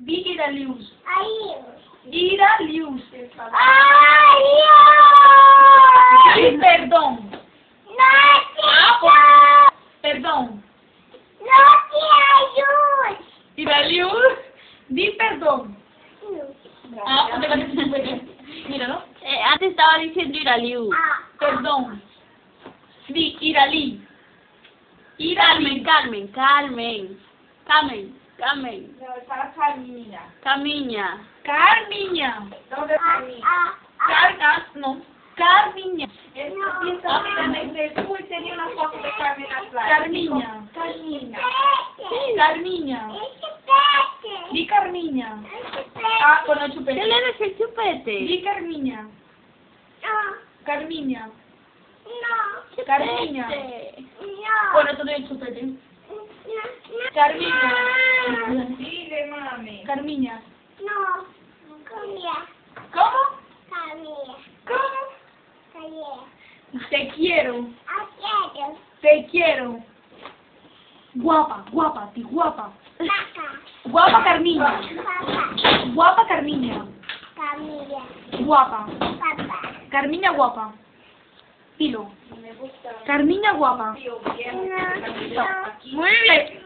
Di Iralius. Adiós. Iralius. Adiós. Di perdón. No te Perdón. No te ayudes. Iralius. Di perdón. No. Porque la que se puede. Mira, ¿no? Antes estaba diciendo Iraliu. Perdón. Di Irali. Irali. Carmen. No, estaba Carmina. Camiña. Carmiña. ¿Dónde Carmina? No. Carmiña. Uy, tenía una foto de Carmina Fly. Carmiña. Carmiña. Di Carmiña. Con el ¿Qué chupete. le des el chupete? Di Carmiña. Carmiña. Carmiña. Bueno, tú el chupete. Carmiña. Dile, mami. Carmiña. No. Comía. ¿Cómo? Comía. ¿Cómo? Comía. Te quiero. Aquello. Te quiero. Guapa, di guapa. Vaca. Guapa Carmiña. Papá. Guapa Carmiña. Camilla. Guapa. Papá. Carmiña guapa. Dilo. Me gusta. Carmiña guapa. Tío, bien. Muy bien.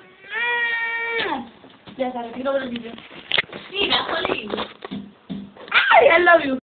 Ya sabes, quiero ver el vídeo. Mira, Jolín. Ay, I love you.